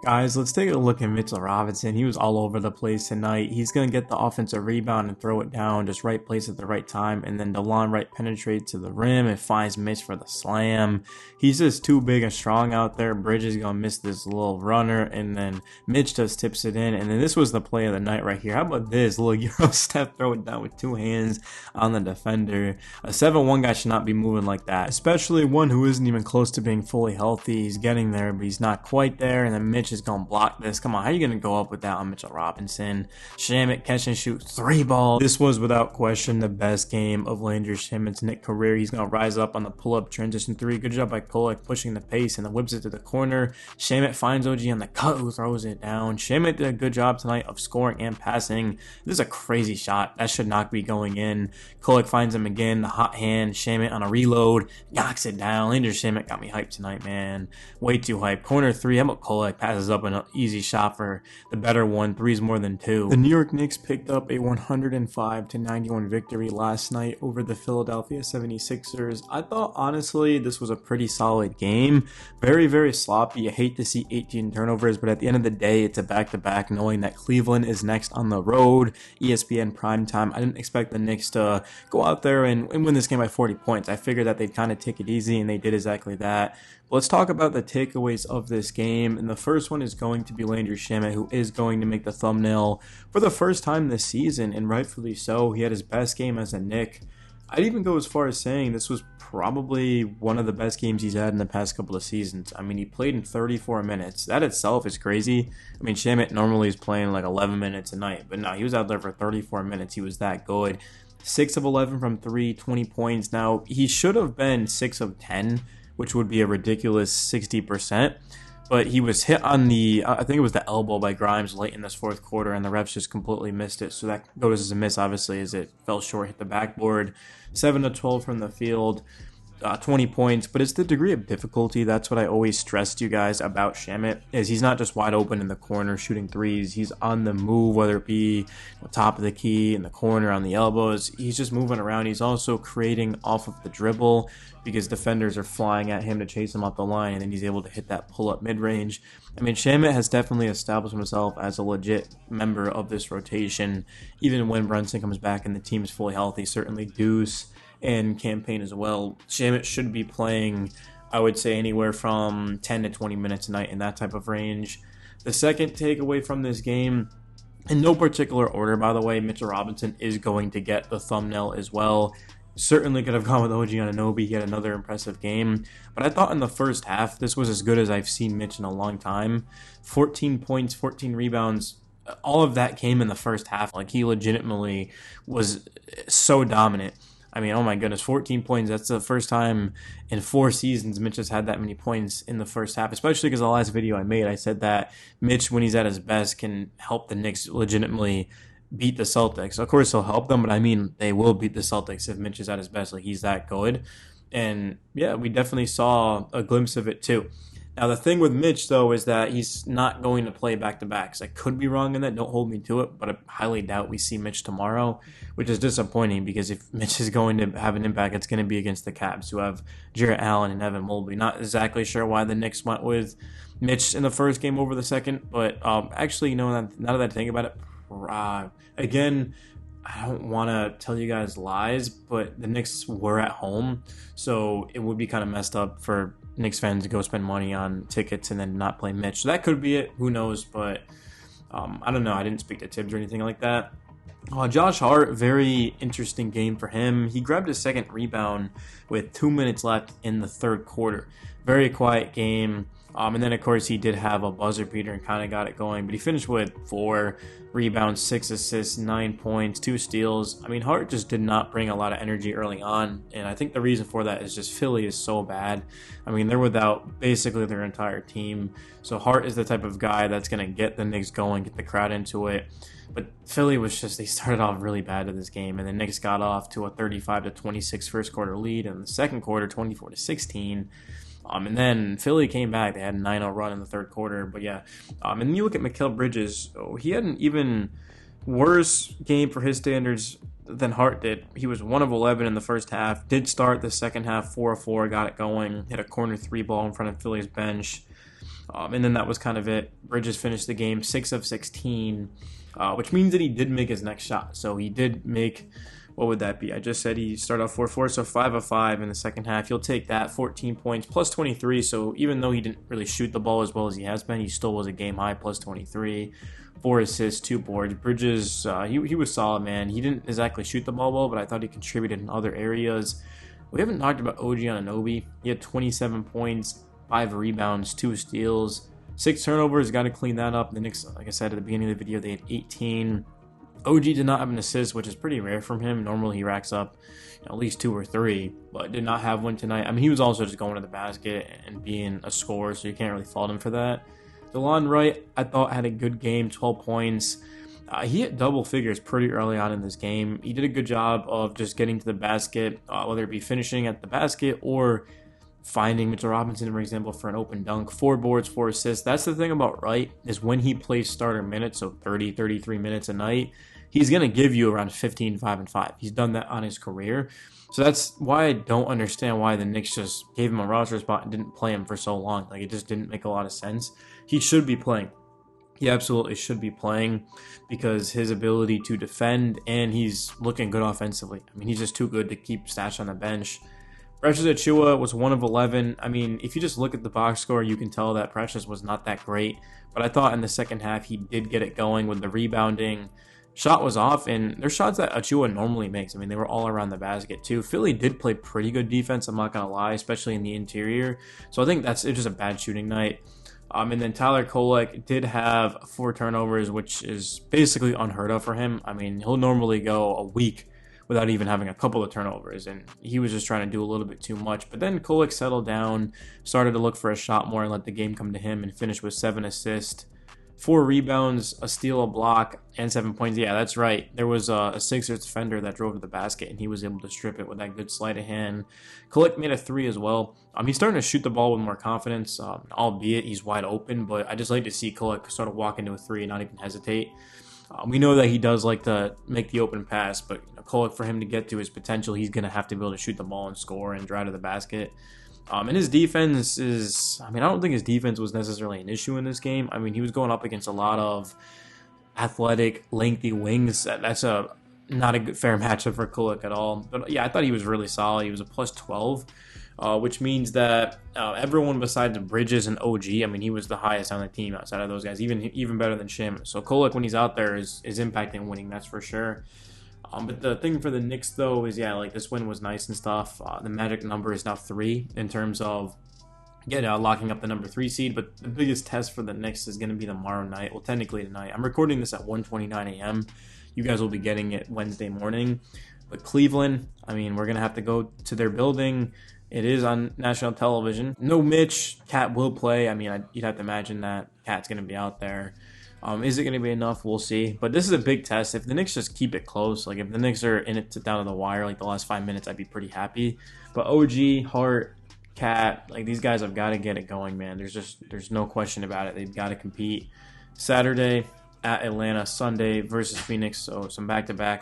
Guys, let's take a look at Mitchell Robinson. He was all over the place tonight. He's going to get the offensive rebound and throw it down, just right place at the right time. And then DeLon Wright penetrates to the rim and finds Mitch for the slam. He's just too big and strong out there. Bridges going to miss this little runner. And then Mitch just tips it in. And then this was the play of the night right here. How about this? Little Euro step, throw it down with two hands on the defender. A 7-1 guy should not be moving like that, especially one who isn't even close to being fully healthy. He's getting there, but he's not quite there. And then Mitch is going to block this. Come on, how are you going to go up with that on Mitchell Robinson? Shamet catch and shoot 3 ball. This was without question the best game of Landry Shamet's Knicks career. He's going to rise up on the pull-up transition 3. Good job by Kolek pushing the pace and then whips it to the corner. Shamet finds OG on the cut who throws it down. Shamet did a good job tonight of scoring and passing. This is a crazy shot. That should not be going in. Kolek finds him again. The hot hand. Shamet on a reload. Knocks it down. Landry Shamet got me hyped tonight, man. Way too hyped. Corner 3. How about Kolek passes up an easy shot for the better one. 3's more than 2. The New York Knicks picked up a 105-91 victory last night over the Philadelphia 76ers. I thought, honestly, this was a pretty solid game. Very, very sloppy. You hate to see 18 turnovers, but at the end of the day, it's a back-to-back knowing that Cleveland is next on the road. ESPN primetime. I didn't expect the Knicks to go out there and win this game by 40 points. I figured that they'd kind of take it easy, and they did exactly that. Let's talk about the takeaways of this game, and the first one is going to be Landry Shamet, who is going to make the thumbnail for the first time this season, and rightfully so. He had his best game as a Knick. I'd even go as far as saying this was probably one of the best games he's had in the past couple of seasons. I mean, he played in 34 minutes. That itself is crazy. I mean, Shamet normally is playing like 11 minutes a night, but no, he was out there for 34 minutes. He was that good. 6 of 11 from 3, 20 points. Now, he should have been 6 of 10, which would be a ridiculous 60%. But he was hit on the, I think it was the elbow by Grimes late in this fourth quarter, and the refs just completely missed it. So that goes as a miss, obviously, as it fell short, hit the backboard. 7 of 12 from the field. 20 points, but it's the degree of difficulty. That's what I always stressed you guys about Shamet, is he's not just wide open in the corner shooting threes. He's on the move, whether it be top of the key, in the corner, on the elbows. He's just moving around. He's also creating off of the dribble because defenders are flying at him to chase him off the line, and then he's able to hit that pull-up mid-range. I mean, Shamet has definitely established himself as a legit member of this rotation, even when Brunson comes back and the team is fully healthy. Certainly Deuce and Campaign as well. Shamet should be playing, I would say, anywhere from 10 to 20 minutes a night in that type of range. The second takeaway from this game, in no particular order, by the way, Mitchell Robinson is going to get the thumbnail as well. Certainly could have gone with OG Anunoby. He had another impressive game. But I thought in the first half, this was as good as I've seen Mitch in a long time. 14 points, 14 rebounds. All of that came in the first half. Like, he legitimately was so dominant. I mean, oh my goodness, 14 points. That's the first time in 4 seasons Mitch has had that many points in the first half, especially because the last video I made, I said that Mitch, when he's at his best, can help the Knicks legitimately beat the Celtics. Of course, he'll help them, but I mean, they will beat the Celtics if Mitch is at his best. Like, he's that good. And yeah, we definitely saw a glimpse of it too. Now, the thing with Mitch, though, is that he's not going to play back-to-backs. I could be wrong in that. Don't hold me to it, but I highly doubt we see Mitch tomorrow, which is disappointing because if Mitch is going to have an impact, it's going to be against the Cavs, who have Jarrett Allen and Evan Mobley. Not exactly sure why the Knicks went with Mitch in the first game over the second, but actually, you know, now that I think about it, again, I don't want to tell you guys lies, but the Knicks were at home, so it would be kind of messed up for Knicks fans to go spend money on tickets and then not play Mitch. So that could be it. Who knows? But I don't know. I didn't speak to Tibbs or anything like that. Josh Hart, very interesting game for him. He grabbed his second rebound with 2 minutes left in the third quarter. Very quiet game. And then, of course, he did have a buzzer beater and kind of got it going. But he finished with 4 rebounds, 6 assists, 9 points, 2 steals. I mean, Hart just did not bring a lot of energy early on. And I think the reason for that is just Philly is so bad. I mean, they're without basically their entire team. So Hart is the type of guy that's going to get the Knicks going, get the crowd into it. But Philly was just, they started off really bad in this game. And the Knicks got off to a 35-26 first quarter lead. And in the second quarter, 24-16. And then Philly came back. They had a 9-0 run in the third quarter. But yeah, and then you look at Mikal Bridges. He had an even worse game for his standards than Hart did. He was 1 of 11 in the first half. Did start the second half 4 of 4, got it going. Hit a corner 3 ball in front of Philly's bench. And then that was kind of it. Bridges finished the game 6 of 16, which means that he did make his next shot. So he did make, what would that be? I just said he started off 4-4, so 5 of 5 in the second half. He'll take that, 14 points, plus 23. So even though he didn't really shoot the ball as well as he has been, he still was a game high, plus 23. 4 assists, 2 boards. Bridges, he was solid, man. He didn't exactly shoot the ball well, but I thought he contributed in other areas. We haven't talked about OG Anunoby. He had 27 points, 5 rebounds, 2 steals, 6 turnovers. Got to clean that up. The Knicks, like I said at the beginning of the video, they had 18. OG did not have an assist, which is pretty rare from him. Normally he racks up at least 2 or 3, but did not have one tonight. I mean, he was also just going to the basket and being a scorer, so you can't really fault him for that. Wright, I thought, had a good game, 12 points. He hit double figures pretty early on in this game. He did a good job of just getting to the basket, whether it be finishing at the basket or finding Mitchell Robinson, for example, for an open dunk. 4 boards, 4 assists. That's the thing about Wright, is when he plays starter minutes, so 30, 33 minutes a night, he's going to give you around 15, 5, and 5. He's done that on his career. So that's why I don't understand why the Knicks just gave him a roster spot and didn't play him for so long. Like, it just didn't make a lot of sense. He should be playing. He absolutely should be playing because his ability to defend, and he's looking good offensively. I mean, he's just too good to keep stashed on the bench. Precious Achiuwa was 1 of 11. I mean, if you just look at the box score, you can tell that Precious was not that great. But I thought in the second half, he did get it going with the rebounding. Shot was off, and there's shots that Achiuwa normally makes. I mean, they were all around the basket, too. Philly did play pretty good defense, I'm not going to lie, especially in the interior. So I think it's just a bad shooting night. And then Tyler Kolek did have 4 turnovers, which is basically unheard of for him. I mean, he'll normally go a week without even having a couple of turnovers, and he was just trying to do a little bit too much. But then Kolek settled down, started to look for a shot more, and let the game come to him, and finished with 7 assists, 4 rebounds, a steal, a block, and 7 points. Yeah, that's right. There was a Sixers defender that drove to the basket, and he was able to strip it with that good sleight of hand. Kolek made a 3 as well. He's starting to shoot the ball with more confidence, albeit he's wide open, but I just like to see Kolek sort of walk into a 3 and not even hesitate. We know that he does like to make the open pass, but Kolek, for him to get to his potential, he's going to have to be able to shoot the ball and score and drive to the basket. And his defense is, I mean, I don't think his defense was necessarily an issue in this game. I mean, he was going up against a lot of athletic, lengthy wings. That's not a good, fair matchup for Kolek at all. But yeah, I thought he was really solid. He was a plus 12, which means that everyone besides Bridges and OG, I mean, he was the highest on the team outside of those guys, even better than Shamet. So Kolek, when he's out there, is impacting winning, that's for sure. But the thing for the Knicks, though, is, yeah, like, this win was nice and stuff. The magic number is now 3 in terms of locking up the number 3 seed. But the biggest test for the Knicks is going to be tomorrow night. Well, technically tonight. I'm recording this at 1:29 a.m. You guys will be getting it Wednesday morning. But Cleveland, I mean, we're going to have to go to their building. It is on national television. No Mitch. Cat will play. I mean, you'd have to imagine that Cat's going to be out there. Is it going to be enough? We'll see. But this is a big test. If the Knicks just keep it close, like if the Knicks are in it down to the wire, like the last 5 minutes, I'd be pretty happy. But OG, Hart, Cat, like these guys have got to get it going, man. There's no question about it. They've got to compete. Saturday at Atlanta, Sunday versus Phoenix. So some back-to-backs.